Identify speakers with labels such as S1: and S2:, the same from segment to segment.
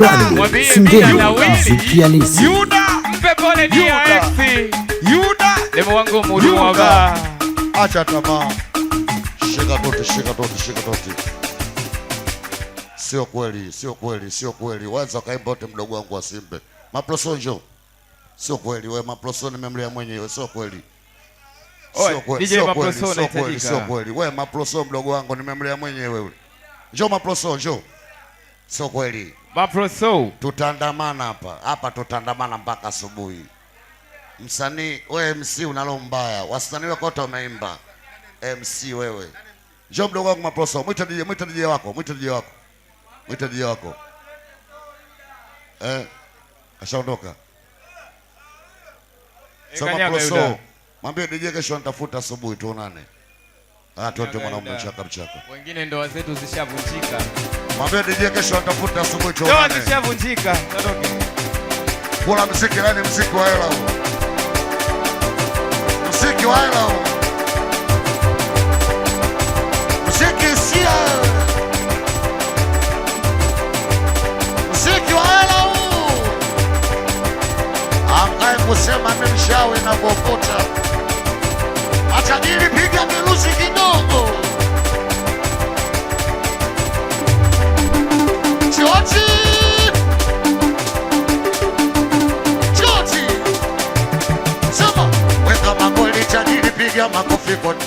S1: Mbagala, Singeli, muziki halisi.
S2: Yuda, mpe pole DRX. Yuda, demo wangu mudu waga.
S3: Acha tamaa. Shika toti. Sio kweli. Waza kaimba wote mdogo wangu wa Simbe. Maploso njoo. Sio kweli wewe, Maploso nimemlea mwenyewe, sio kweli. Sio kweli. Wewe Maploso mdogo wangu nimemlea mwenyewe wewe. Njoo Maploso njoo. Sio kweli.
S2: Maploso.
S3: Tutaandamana hapa tutaandamana mpaka asubuhi. Msanii wewe MC unalo mbaya. Wasanii wako wote wameimba. MC wewe. Njoo mdogo wangu Maploso, mwite DJ wako. Ashaondoka. Sema Maploso. Mwambie DJ kesho nitafuta asubuhi tuonane. Tuende mwanaume mchaka.
S2: Wengine ndoa zetu zishavunjika.
S3: Mwambie DJ kesho nitafuta asubuhi tuonane.
S2: Ndoa zishavunjika. Tatoke.
S3: Kula muziki nani muziki wa hela huo? Muziki wa hela huo. Muziki sia. Muziki wa hela huo. Angaye kusema mimi mshawi na kokota. Acha nilipiga miruzi kidogo. Choti. Sema weka magoli tajiri piga makofi kote.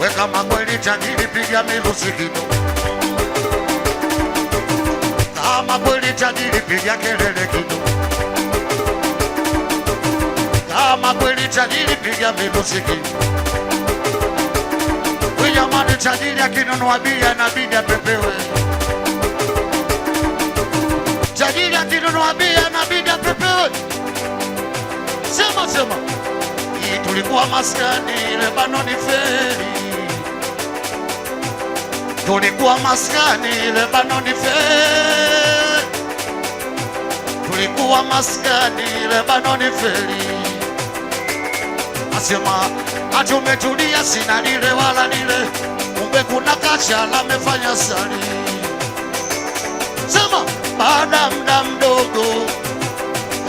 S3: Weka magoli tajiri piga miruzi kidogo. Kama kweli tajiri piga kelele kidogo. Kama kweli tajiri piga miruzi kidogo. Jamani tajiri akinunua bia inabidi apepewe. Tajiri akinunua bia inabidi apepewe. Sema. Hii tulikuwa maskani Lebanoni feri. Tulikuwa maskani Lebanoni feri. Tulikuwa maskani Lebanoni feri. Asema ati umetulia sina lile wala lile. Kumbe kuna kachala amefanya sari. Sema baada muda mdogo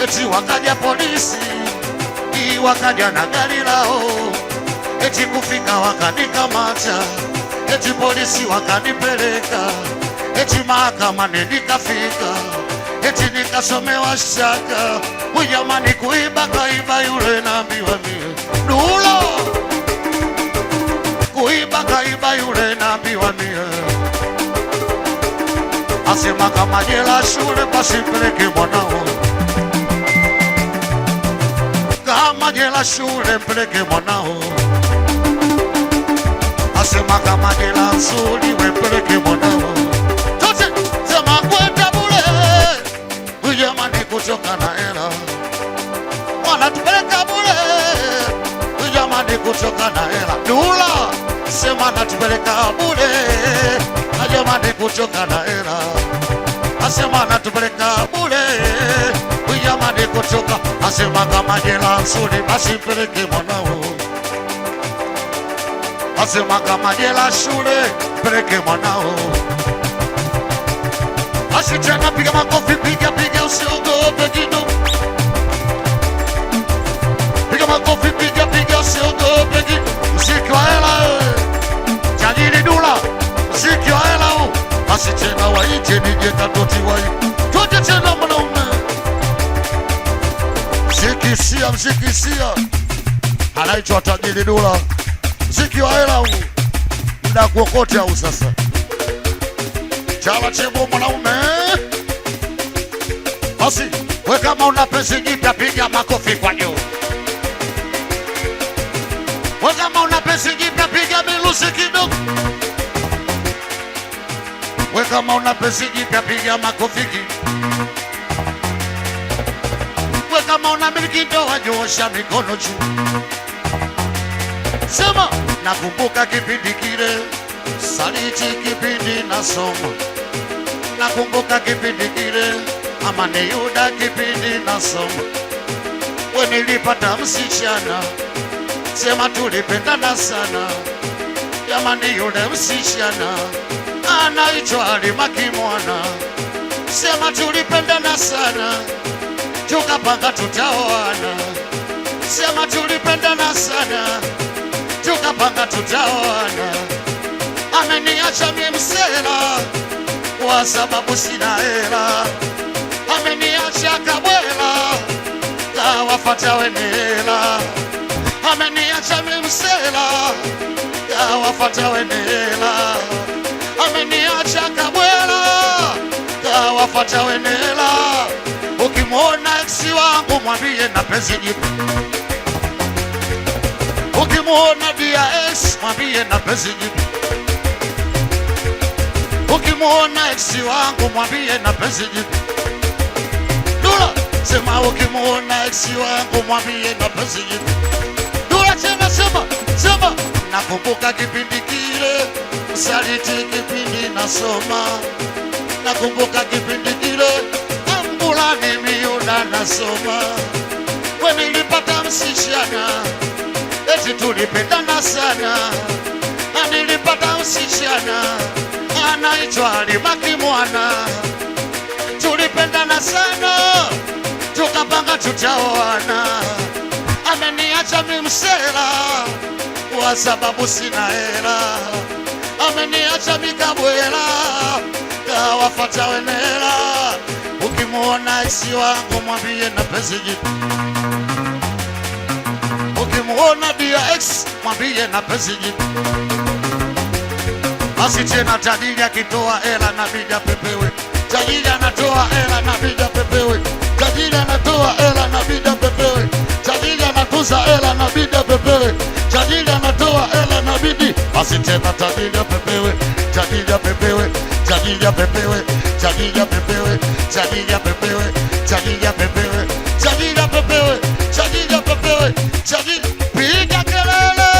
S3: eti wakaja polisi. Wakaja na gari lao. Eti kufika wakanikamata. Eti polisi wakanipeleka. Eti mahakamani nikafika. Eti nikasomewa shtaka. Jamani kuiba kaiba yule naambiwa mie. Dulo kuiba kaiba yule naambiwa mie. Asema kama jela shule basi mpeleke mwanao. Kama jela shule mpeleke mwanao. Asema kama jela nzuri mpeleke mwanao. Tote sema kwenda bure. Jamani kutoka na hela. Wanatupeleka bure. Jamani kutoka na hela. Dula sema natupeleka bure. Jamani kutoka na hela. Asema natupeleka bure. Jamani kutoka. Asema kama jela nzuri basi mpeleke mwanao. Asema kama jela shule mpeleke mwanao. Asitena piga makofi piga usiogope kidogo. Piga makofi piga usiogope kidogo. Muziki wa hela. Tajiri Dula. Muziki wa hela. Asitena waite nije katoti wai. Tote tena mwanaume. Muziki sia. Anaitwa Tajiri Dula. Muziki wa hela huu. Muda kuokote huu sasa. Chala chebo mwanaume. Basi, we kama una pesi jipya piga makofi kwa juu. We kama una pesi jipya piga miruzi kidogo. We kama una pesi jipya piga makofi kidogo. We kama una miliki ndoa nyosha mikono juu. Sema, nakumbuka kipindi kile. Saliti kipindi nasoma. Nakumbuka kipindi kile. Amani Yuda kipindi nasoma. We nilipata msichana. Sema tulipendana sana. Jamani yule msichana. anaitwa Limaki mwana. Sema tulipendana sana, tukapanga tutaoana. Sema tulipendana sana, tukapanga tutaoana. Ameniacha mimi msela kwa sababu sina hela. Ameniacha kabwela kawafata wenela. Ameniacha mimi msela kawafata wenela. Ameniacha kabwela kawafata wenela. Ukimwona ex wangu mwambie na penzi jipu. Ukimwona dia ex mwambie na penzi jipu. Ukimwona ex wangu mwambie na penzi jipu. Dula sema ukimwona ex wangu mwambie na penzi jipu. Dula sema nakumbuka kipindi kile msaliti kipindi nasoma. Nakumbuka kipindi kile Ambulani Miuna nasoma. When nilipata msichana eti tulipendana sana. Na nilipata msichana anaitwa Limaki mwana. Tulipendana sana, tukapanga tutaoana. Ameniacha mimi msela kwa sababu sina hela. Ameniacha mikabwela kawafata wenela. Ukimwona ex wangu mwambie na penzi jipu. Ukimwona dia ex mwambie na penzi jipu. Basi tena tajiri akitoa hela na bija pepewe. Tajiri anatoa hela na bija pepewe. Tajiri anatoa hela na bija pepewe. Tajiri anatuza hela na bija pepewe. Tajiri anatoa hela na bidi. Basi tena tajiri pepewe. Tajiri pepewe. Tajiri pepewe. Tajiri pepewe. Tajiri pepewe. Tajiri pepewe. Tajiri pepewe. Tajiri pepewe. Tajiri piga kelele.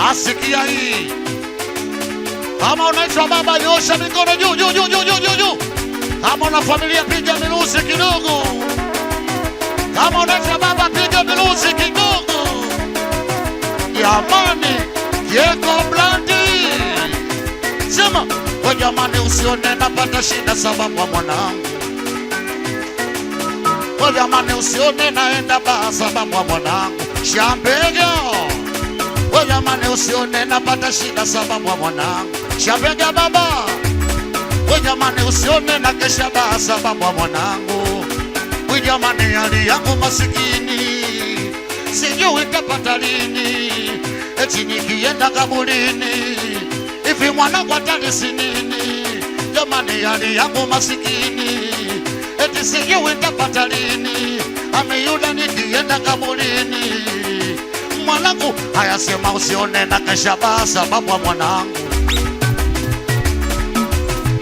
S3: Asikia hii. Kama unaitwa baba nyosha mikono juu juu juu juu juu juu. Kama una familia piga miluzi kidogo. Kama unaitwa baba piga miluzi kidogo. Jamani, Yeko Blandi. Sema, kwa jamani usione napata shida sababu wa mwanangu. Kwa jamani usione naenda baa sababu wa mwanangu. Shambega. Kwa jamani usione napata shida sababu wa mwanangu. Shambega baba. Kwa jamani usione na kesha baa sababu wa mwanangu. Kwa jamani hali yangu masikini, sijui nitapata lini. Eti nikienda kaburini hivi mwanangu atalisi nini? Jamani hali yangu masikini, eti sijui nitapata lini. Ameyuda nikienda kaburini mwanangu. Haya sema usione na kesha baa sababu wa mwanangu.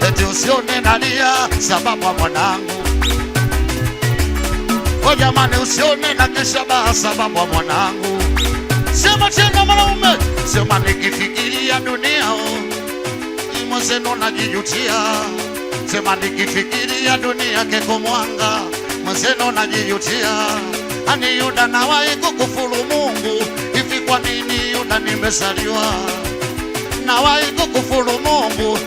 S3: Eti usione nalia sababu wa mwanangu. Kwa jamani usione na kesha baa sababu wa mwanangu. Sema tena mwanaume. Sema nikifikiria dunia mwenzenu najijutia. Sema nikifikiria dunia keko mwanga mwenzenu najijutia. Ani Yuda nawahi kukufuru Mungu. Hivi kwa nini Yuda nimezaliwa? Nawahi kukufuru Mungu.